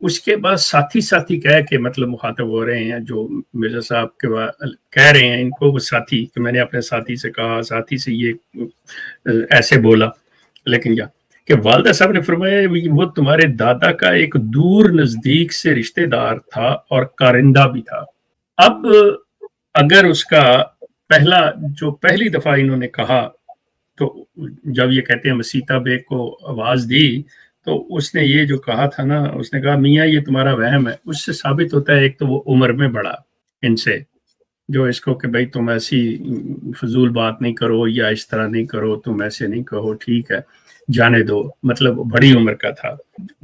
اس کے بعد ساتھی ساتھی کہہ کے مطلب مخاطب ہو رہے ہیں جو مرزا صاحب کے کہہ رہے ہیں ان کو، وہ ساتھی کہ میں نے اپنے ساتھی سے کہا، ساتھی سے یہ ایسے بولا، لیکن کیا کہ والدہ صاحب نے فرمایا وہ تمہارے دادا کا ایک دور نزدیک سے رشتہ دار تھا اور کارندہ بھی تھا۔ اب اگر اس کا پہلی دفعہ انہوں نے کہا تو جب یہ کہتے ہیں مسیطہ بیگ کو آواز دی تو اس نے یہ جو کہا تھا نا، اس نے کہا میاں یہ تمہارا وہم ہے۔ اس سے ثابت ہوتا ہے ایک تو وہ عمر میں بڑا ان سے، جو اس کو کہ بھائی تم ایسی فضول بات نہیں کرو یا اس طرح نہیں کرو، تم ایسے نہیں کہو، ٹھیک ہے جانے دو، مطلب بڑی عمر کا تھا،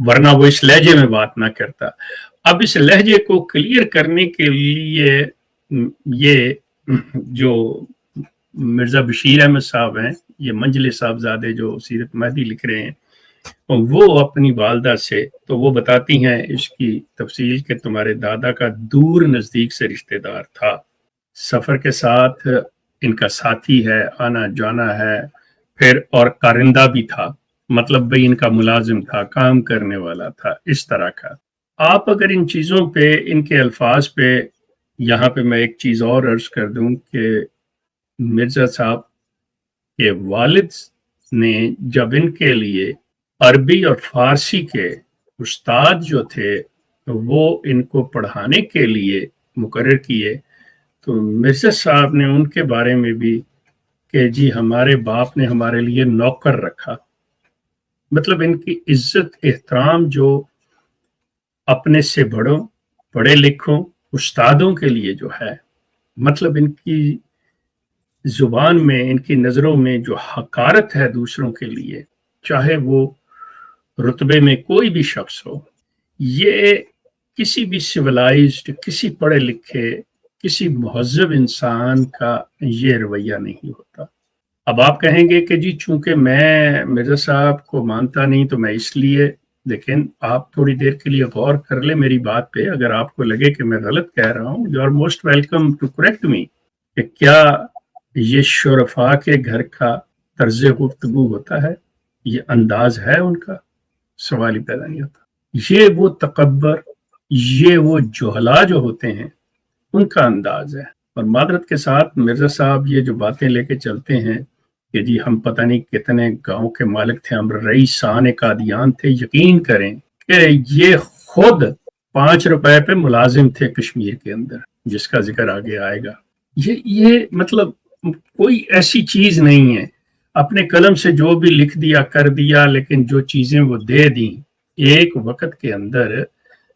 ورنہ وہ اس لہجے میں بات نہ کرتا۔ اب اس لہجے کو کلیئر کرنے کے لیے یہ جو مرزا بشیر احمد صاحب ہیں، یہ منجلے صاحبزادے جو سیرت مہدی لکھ رہے ہیں، وہ اپنی والدہ سے تو وہ بتاتی ہیں اس کی تفصیل کہ تمہارے دادا کا دور نزدیک سے رشتہ دار تھا، سفر کے ساتھ ان کا ساتھی ہے، آنا جانا ہے، پھر اور کارندہ بھی تھا، مطلب بھئی ان کا ملازم تھا، کام کرنے والا تھا، اس طرح کا۔ آپ اگر ان چیزوں پہ، ان کے الفاظ پہ، یہاں پہ میں ایک چیز اور عرض کر دوں کہ مرزا صاحب کے والد نے جب ان کے لیے عربی اور فارسی کے استاد جو تھے وہ ان کو پڑھانے کے لیے مقرر کیے، تو مرزا صاحب نے ان کے بارے میں بھی کہ جی ہمارے باپ نے ہمارے لیے نوکر رکھا، مطلب ان کی عزت احترام جو اپنے سے بڑوں، پڑھے لکھوں استادوں کے لیے جو ہے، مطلب ان کی زبان میں، ان کی نظروں میں جو حقارت ہے دوسروں کے لیے، چاہے وہ رتبے میں کوئی بھی شخص ہو، یہ کسی بھی سیولائزڈ، کسی پڑھے لکھے، کسی مہذب انسان کا یہ رویہ نہیں ہوتا۔ اب آپ کہیں گے کہ جی چونکہ میں مرزا صاحب کو مانتا نہیں تو میں اس لیے، لیکن آپ تھوڑی دیر کے لیے غور کر لیں میری بات پہ، اگر آپ کو لگے کہ میں غلط کہہ رہا ہوں، you are most welcome to correct me, کہ کیا یہ شرفاء کے گھر کا طرز گفتگو ہوتا ہے، یہ انداز ہے ان کا؟ سوال ہی پیدا نہیں ہوتا۔ یہ وہ تکبر، یہ وہ جہلا جو ہوتے ہیں ان کا انداز ہے۔ اور معذرت کے ساتھ مرزا صاحب یہ جو باتیں لے کے چلتے ہیں کہ جی ہم پتہ نہیں کتنے گاؤں کے مالک تھے، ہم رئیسان قادیان تھے، یقین کریں کہ یہ خود 5 روپے پہ ملازم تھے کشمیر کے اندر، جس کا ذکر آگے آئے گا۔ یہ مطلب کوئی ایسی چیز نہیں ہے، اپنے قلم سے جو بھی لکھ دیا کر دیا، لیکن جو چیزیں وہ دے دیں ایک وقت کے اندر،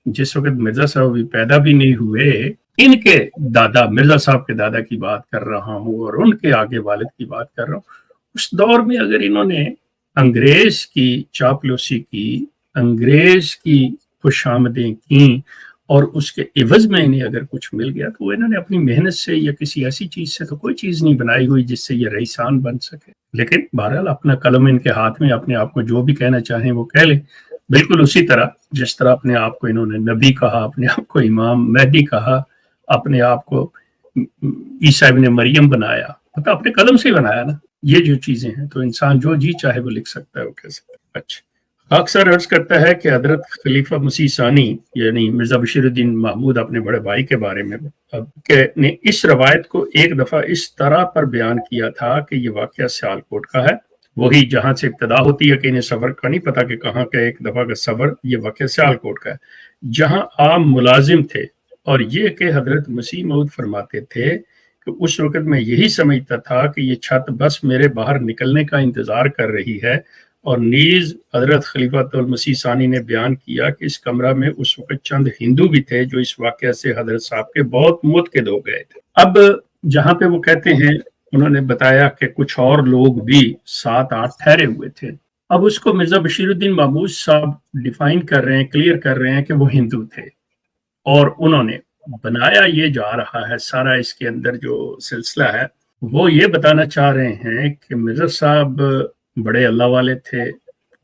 جس وقت مرزا صاحب بھی پیدا بھی نہیں ہوئے، ان کے دادا، مرزا صاحب کے دادا کی بات کر رہا ہوں اور ان کے آگے والد کی بات کر رہا ہوں، اس دور میں اگر انہوں نے انگریز کی چاپلوسی کی، انگریز کی خوشامدیں کی اور اس کے عوض میں انہیں اگر کچھ مل گیا تو وہ انہوں نے اپنی محنت سے یا کسی ایسی چیز سے تو کوئی چیز نہیں بنائی ہوئی جس سے یہ رئیسان بن سکے۔ لیکن بہرحال اپنا قلم ان کے ہاتھ میں، اپنے آپ کو جو بھی کہنا چاہیں وہ کہہ لیں، بالکل اسی طرح جس طرح اپنے آپ کو انہوں نے نبی کہا، اپنے آپ کو امام مہدی کہا، اپنے آپ کو عیسیٰ ابن مریم بنایا، مطلب اپنے قلم سے بنایا نا۔ یہ جو چیزیں ہیں تو انسان جو جی چاہے وہ لکھ سکتا ہے، وہ کہہ سکتا ہے۔ اچھا، اکثر عرض کرتا ہے کہ حضرت خلیفہ مسیح ثانی یعنی مرزا بشیر الدین محمود اپنے بڑے بھائی کے بارے میں کہ نے اس روایت کو ایک دفعہ اس طرح پر بیان کیا تھا کہ یہ واقعہ سیالکوٹ کا ہے، وہی جہاں سے ابتدا ہوتی ہے کہ انہیں سفر کا نہیں پتا کہ کہاں کا، ایک دفعہ کا سفر، یہ واقعہ سیالکوٹ کا ہے، جہاں عام ملازم تھے، اور یہ کہ حضرت مسیح موعود فرماتے تھے کہ اس وقت میں یہی سمجھتا تھا کہ یہ چھت بس میرے باہر نکلنے کا انتظار کر رہی ہے، اور نیز حضرت خلیفۃ المسیح ثانی نے بیان کیا کہ اس کمرہ میں اس وقت چند ہندو بھی تھے جو اس واقعہ سے حضرت صاحب کے بہت متقد ہو گئے تھے۔ اب جہاں پہ وہ کہتے ہیں، انہوں نے بتایا کہ کچھ اور لوگ بھی 7-8 ٹھہرے ہوئے تھے، اب اس کو مرزا بشیر الدین محمود صاحب ڈیفائن کر رہے ہیں، کلیئر کر رہے ہیں کہ وہ ہندو تھے، اور انہوں نے بنایا یہ جا رہا ہے سارا اس کے اندر جو سلسلہ ہے، وہ یہ بتانا چاہ رہے ہیں کہ مرزا صاحب بڑے اللہ والے تھے،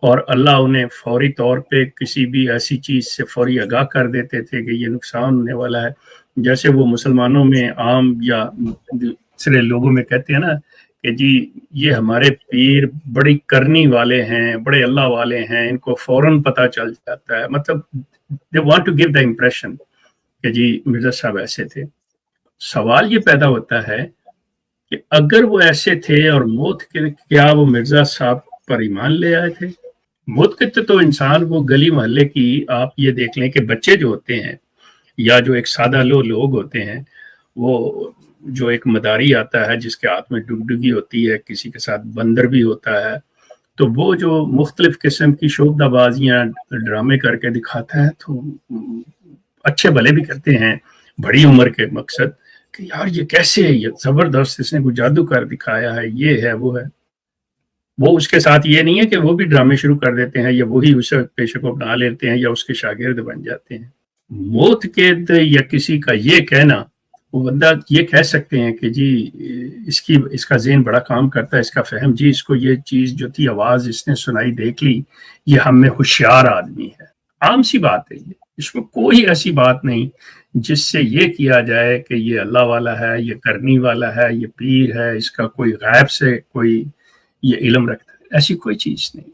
اور اللہ انہیں فوری طور پہ کسی بھی ایسی چیز سے فوری آگاہ کر دیتے تھے کہ یہ نقصان ہونے والا ہے، جیسے وہ مسلمانوں میں عام یا دوسرے لوگوں میں کہتے ہیں نا کہ جی یہ ہمارے پیر بڑی کرنی والے ہیں، بڑے اللہ والے ہیں، ان کو فوراً پتہ چل جاتا ہے. مطلب they want to give the impression کہ جی مرزا صاحب ایسے تھے. سوال یہ پیدا ہوتا ہے کہ اگر وہ ایسے تھے اور موت کے کیا وہ مرزا صاحب پر ایمان لے آئے تھے؟ موت کے تو انسان وہ گلی محلے کی آپ یہ دیکھ لیں کہ بچے جو ہوتے ہیں یا جو ایک سادہ لوگ ہوتے ہیں، وہ جو ایک مداری آتا ہے جس کے ہاتھ میں ڈگڈگی ہوتی ہے، کسی کے ساتھ بندر بھی ہوتا ہے، تو وہ جو مختلف قسم کی شوبدہ بازیاں ڈرامے کر کے دکھاتا ہے تو اچھے بھلے بھی کرتے ہیں بڑی عمر کے مقصد کہ یار یہ کیسے ہے، یہ زبردست، اس نے کوئی جادو کر دکھایا ہے، یہ ہے وہ ہے. وہ اس کے ساتھ یہ نہیں ہے کہ وہ بھی ڈرامے شروع کر دیتے ہیں یا وہی اسے پیشے کو اپنا لیتے ہیں یا اس کے شاگرد بن جاتے ہیں. موت قید یا کسی کا یہ کہنا، وہ بندہ یہ کہہ سکتے ہیں کہ جی اس کا ذہن بڑا کام کرتا ہے، اس کا فہم، جی اس کو یہ چیز جو تھی آواز اس نے سنائی دیکھ لی، یہ ہم میں ہوشیار آدمی ہے. عام سی بات ہے، یہ اس میں کوئی ایسی بات نہیں جس سے یہ کیا جائے کہ یہ اللہ والا ہے، یہ کرنی والا ہے، یہ پیر ہے، اس کا کوئی غیب سے کوئی یہ علم رکھتا ہے. ایسی کوئی چیز نہیں.